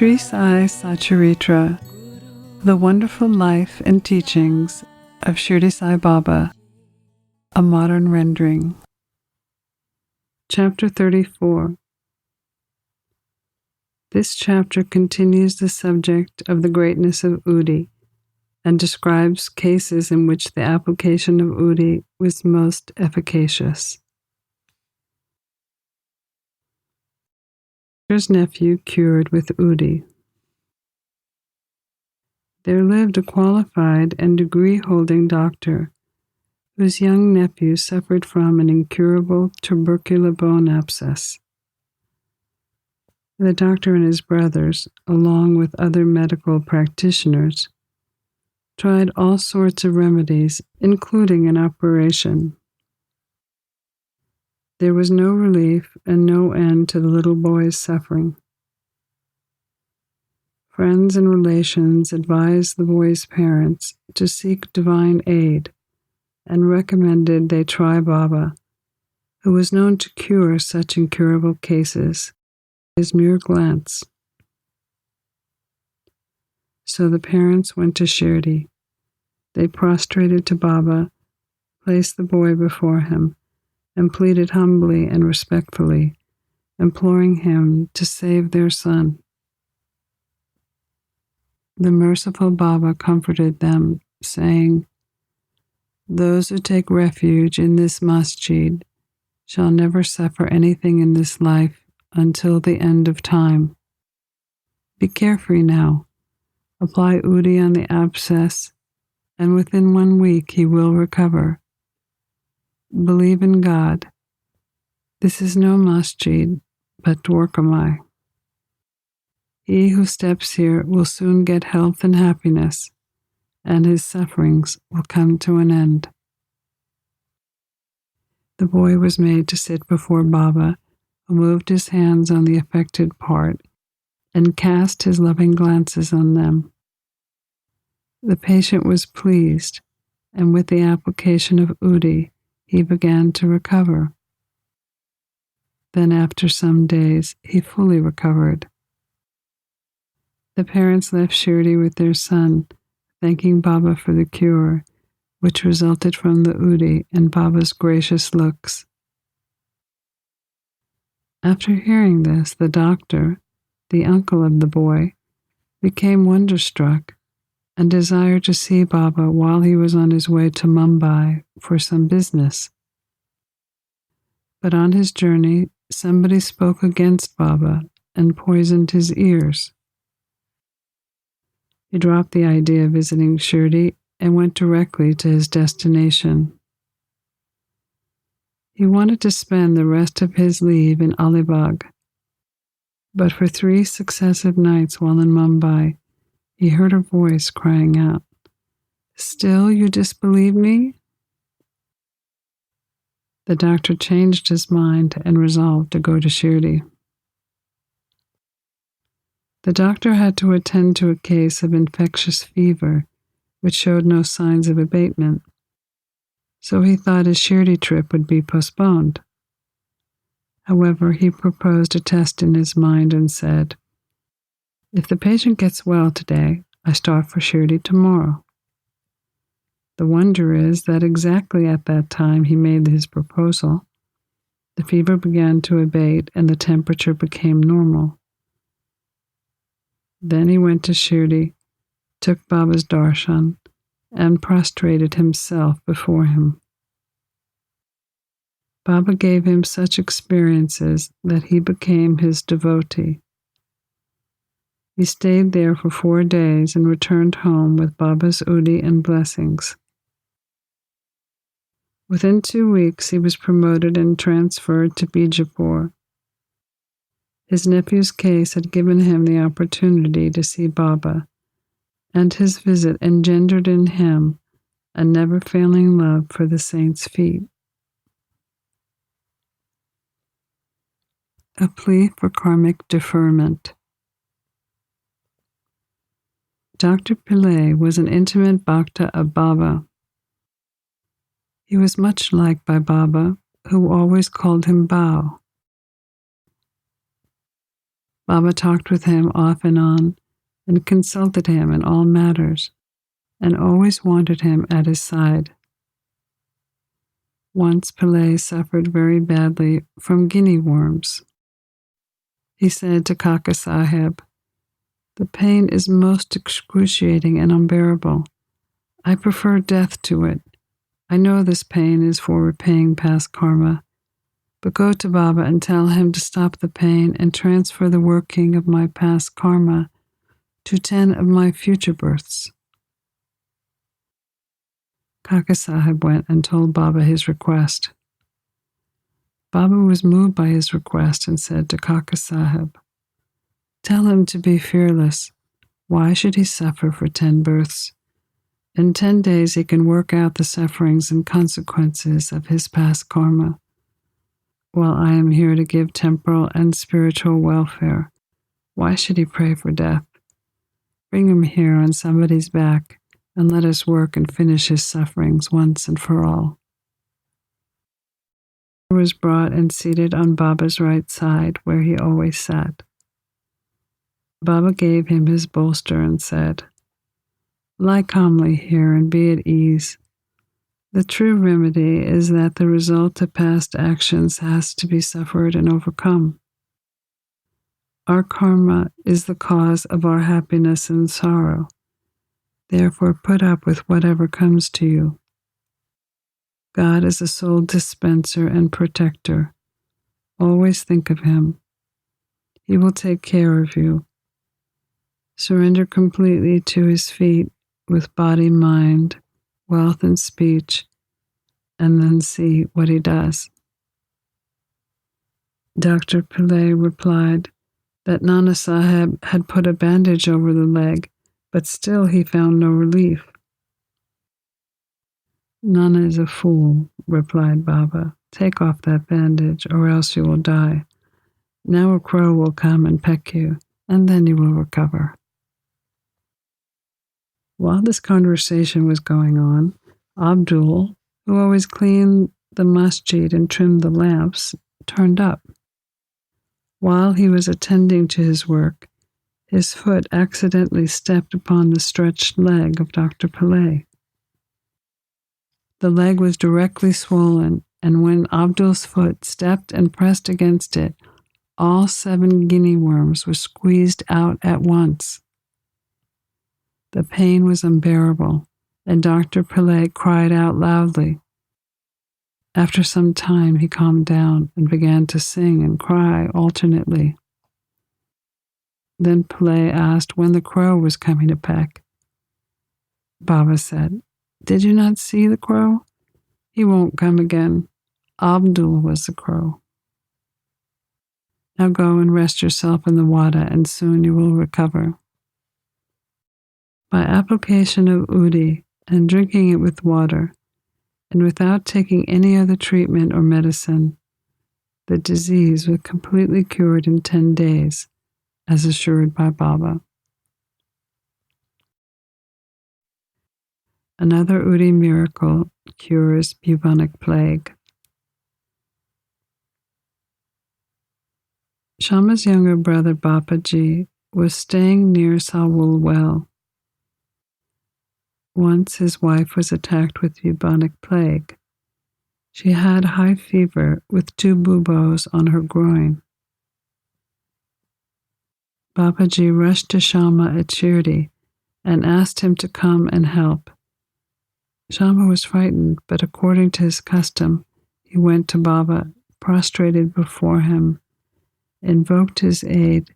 Sri Sai Satcharitra, The Wonderful Life and Teachings of Shirdi Sai Baba, a modern rendering. Chapter 34. This chapter continues the subject of the greatness of Udi and describes cases in which the application of Udi was most efficacious. His nephew cured with Udi. There lived a qualified and degree-holding doctor whose young nephew suffered from an incurable tubercular bone abscess. The doctor and his brothers, along with other medical practitioners, tried all sorts of remedies, including an operation. There was no relief and no end to the little boy's suffering. Friends and relations advised the boy's parents to seek divine aid and recommended they try Baba, who was known to cure such incurable cases by his mere glance. So the parents went to Shirdi. They prostrated to Baba, placed the boy before him, and pleaded humbly and respectfully, imploring him to save their son. The merciful Baba comforted them, saying, "Those who take refuge in this masjid shall never suffer anything in this life until the end of time. Be carefree now. Apply Udi on the abscess, and within 1 week he will recover. Believe in God. This is no masjid, but Dwarkamai. He who steps here will soon get health and happiness, and his sufferings will come to an end." The boy was made to sit before Baba, who moved his hands on the affected part and cast his loving glances on them. The patient was pleased, and with the application of Udi, he began to recover. Then after some days, he fully recovered. The parents left Shirdi with their son, thanking Baba for the cure, which resulted from the Udi and Baba's gracious looks. After hearing this, the doctor, the uncle of the boy, became wonderstruck and desired to see Baba while he was on his way to Mumbai for some business. But on his journey, somebody spoke against Baba and poisoned his ears. He dropped the idea of visiting Shirdi and went directly to his destination. He wanted to spend the rest of his leave in Alibag, but for 3 successive nights while in Mumbai, he heard a voice crying out, "Still you disbelieve me?" The doctor changed his mind and resolved to go to Shirdi. The doctor had to attend to a case of infectious fever, which showed no signs of abatement, so he thought his Shirdi trip would be postponed. However, he proposed a test in his mind and said, "If the patient gets well today, I start for Shirdi tomorrow." The wonder is that exactly at that time he made his proposal, the fever began to abate and the temperature became normal. Then he went to Shirdi, took Baba's darshan, and prostrated himself before him. Baba gave him such experiences that he became his devotee. He stayed there for 4 days and returned home with Baba's Udi and blessings. Within 2 weeks, he was promoted and transferred to Bijapur. His nephew's case had given him the opportunity to see Baba, and his visit engendered in him a never-failing love for the saint's feet. A plea for karmic deferment. Dr. Pillai was an intimate bhakta of Baba. He was much liked by Baba, who always called him Bao. Baba talked with him off and on and consulted him in all matters and always wanted him at his side. Once Pillai suffered very badly from guinea worms. He said to Kaka Sahib, "The pain is most excruciating and unbearable. I prefer death to it. I know this pain is for repaying past karma, but go to Baba and tell him to stop the pain and transfer the working of my past karma to 10 of my future births." Kaka Sahib went and told Baba his request. Baba was moved by his request and said to Kaka Sahib, "Tell him to be fearless. Why should he suffer for 10 births? In 10 days he can work out the sufferings and consequences of his past karma, while I am here to give temporal and spiritual welfare. Why should he pray for death? Bring him here on somebody's back and let us work and finish his sufferings once and for all." He was brought and seated on Baba's right side where he always sat. Baba gave him his bolster and said, "Lie calmly here and be at ease. The true remedy is that the result of past actions has to be suffered and overcome. Our karma is the cause of our happiness and sorrow. Therefore, put up with whatever comes to you. God is a sole dispenser and protector. Always think of him. He will take care of you. Surrender completely to his feet with body, mind, wealth, and speech, and then see what he does." Dr. Pillai replied that Nana Sahib had put a bandage over the leg, but still he found no relief. "Nana is a fool," replied Baba. "Take off that bandage, or else you will die. Now a crow will come and peck you, and then you will recover." While this conversation was going on, Abdul, who always cleaned the masjid and trimmed the lamps, turned up. While he was attending to his work, his foot accidentally stepped upon the stretched leg of Dr. Pillai. The leg was directly swollen, and when Abdul's foot stepped and pressed against it, all 7 guinea worms were squeezed out at once. The pain was unbearable, and Dr. Pillai cried out loudly. After some time, he calmed down and began to sing and cry alternately. Then Pillai asked when the crow was coming to peck. Baba said, "Did you not see the crow? He won't come again. Abdul was the crow. Now go and rest yourself in the water, and soon you will recover." By application of udi and drinking it with water, and without taking any other treatment or medicine, the disease was completely cured in 10 days, as assured by Baba. Another udi miracle cures bubonic plague. Shama's younger brother Bapaji was staying near Sawul Well. Once his wife was attacked with bubonic plague. She had high fever with 2 buboes on her groin. Babaji rushed to Shama at Shirdi and asked him to come and help. Shama was frightened, but according to his custom, he went to Baba, prostrated before him, invoked his aid,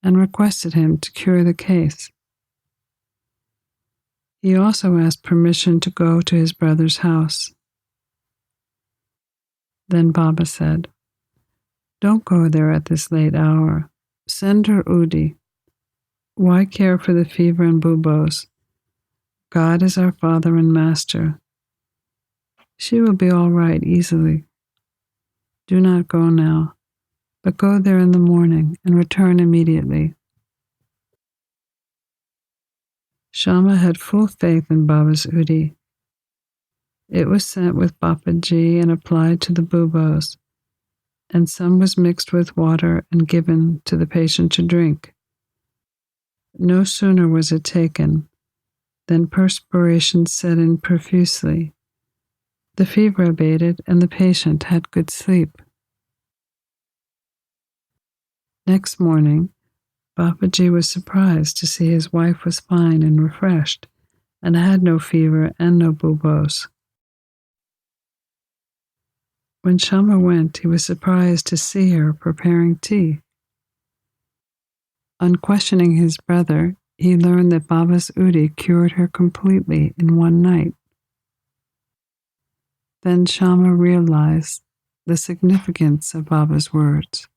and requested him to cure the case. He also asked permission to go to his brother's house. Then Baba said, "Don't go there at this late hour. Send her udi. Why care for the fever and buboes? God is our Father and Master. She will be all right easily. Do not go now, but go there in the morning and return immediately." Shama had full faith in Baba's udi. It was sent with Bapaji and applied to the buboes, and some was mixed with water and given to the patient to drink. No sooner was it taken than perspiration set in profusely. The fever abated, and the patient had good sleep. Next morning, Babaji was surprised to see his wife was fine and refreshed, and had no fever and no buboes. When Shama went, he was surprised to see her preparing tea. On questioning his brother, he learned that Baba's Udi cured her completely in one night. Then Shama realized the significance of Baba's words.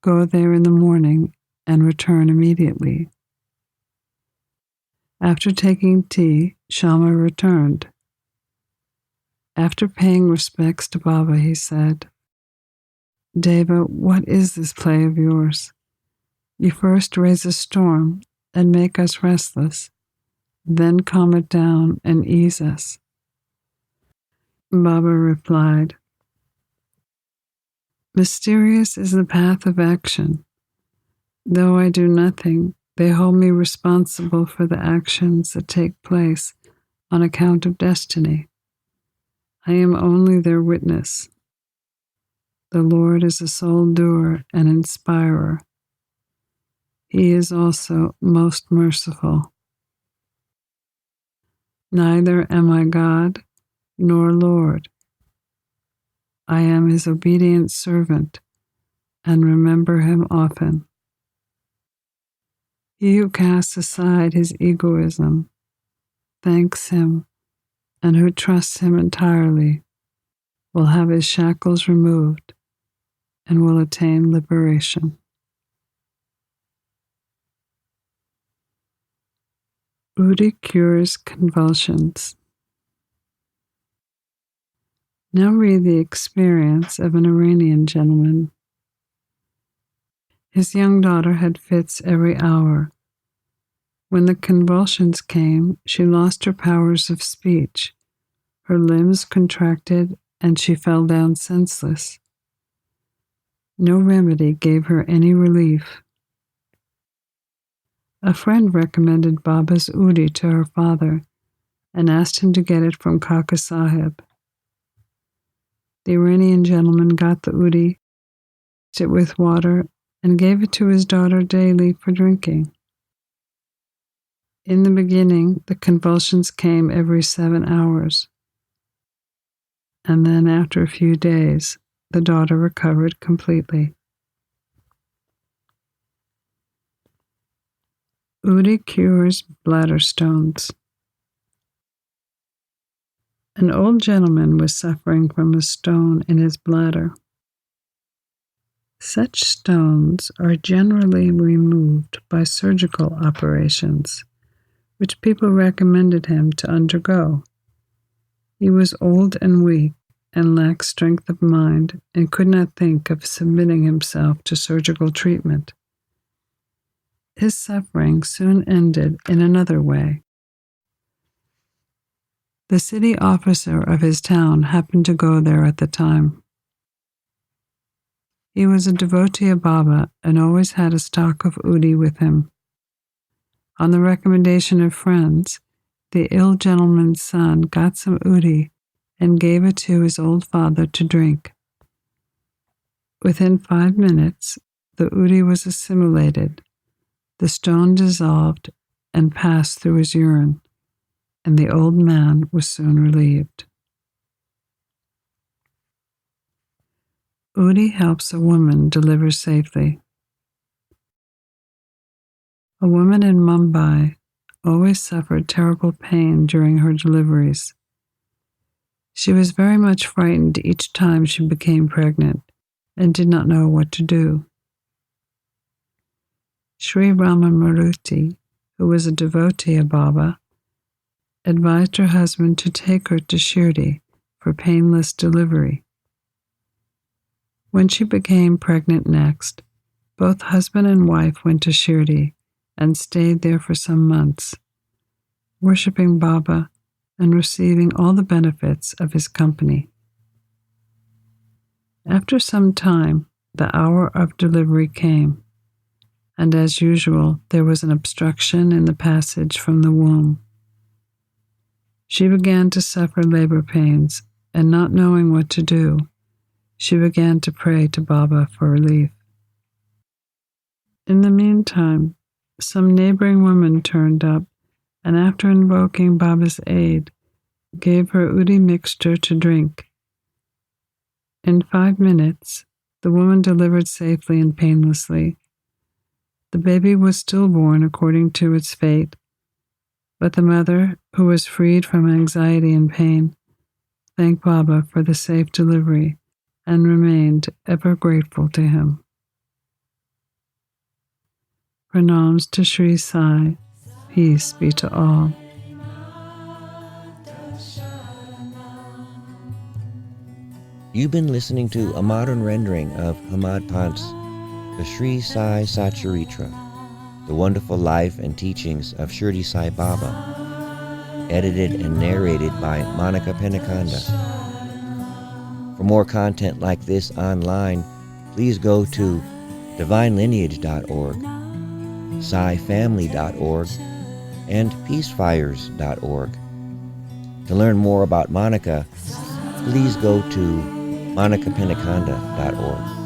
Go there in the morning and return immediately. After taking tea, Shama returned. After paying respects to Baba, he said, Deva, what is this play of yours? You first raise a storm and make us restless, then calm it down and ease us. Baba replied, Mysterious is the path of action. Though I do nothing, they hold me responsible for the actions that take place on account of destiny. I am only their witness. The Lord is a sole doer and inspirer. He is also most merciful. Neither am I God nor Lord. I am his obedient servant and remember him often. He who casts aside his egoism, thanks him, and who trusts him entirely will have his shackles removed and will attain liberation. Udi cures convulsions. Now read the experience of an Iranian gentleman. His young daughter had fits every hour. When the convulsions came, she lost her powers of speech. Her limbs contracted, and she fell down senseless. No remedy gave her any relief. A friend recommended Baba's Udi to her father and asked him to get it from Kaka Sahib. The Iranian gentleman got the Udi, mixed it with water, and gave it to his daughter daily for drinking. In the beginning, the convulsions came every 7 hours, and then after a few days, the daughter recovered completely. Udi cures bladder stones. An old gentleman was suffering from a stone in his bladder. Such stones are generally removed by surgical operations, which people recommended him to undergo. He was old and weak and lacked strength of mind and could not think of submitting himself to surgical treatment. His suffering soon ended in another way. The city officer of his town happened to go there at the time. He was a devotee of Baba and always had a stock of Udi with him. On the recommendation of friends, the ill gentleman's son got some Udi and gave it to his old father to drink. Within 5 minutes, the Udi was assimilated, the stone dissolved and passed through his urine, and the old man was soon relieved. Udi helps a woman deliver safely. A woman in Mumbai always suffered terrible pain during her deliveries. She was very much frightened each time she became pregnant and did not know what to do. Sri Rama Maruti, who was a devotee of Baba, advised her husband to take her to Shirdi for painless delivery. When she became pregnant next, both husband and wife went to Shirdi and stayed there for some months, worshiping Baba and receiving all the benefits of his company. After some time, the hour of delivery came, and as usual, there was an obstruction in the passage from the womb. She began to suffer labor pains, and not knowing what to do, she began to pray to Baba for relief. In the meantime, some neighboring women turned up, and after invoking Baba's aid, gave her udi mixture to drink. In 5 minutes, the woman delivered safely and painlessly. The baby was stillborn according to its fate, but the mother, who was freed from anxiety and pain, thanked Baba for the safe delivery and remained ever grateful to him. Pranams to Sri Sai. Peace be to all. You've been listening to a modern rendering of Hemadpant's The Sri Sai Satcharitra, the wonderful life and teachings of Shirdi Sai Baba, edited and narrated by Monika Penukonda. For more content like this online, please go to divinelineage.org, SaiFamily.org, and peacefires.org. To learn more about Monika, please go to MonikaPenukonda.org.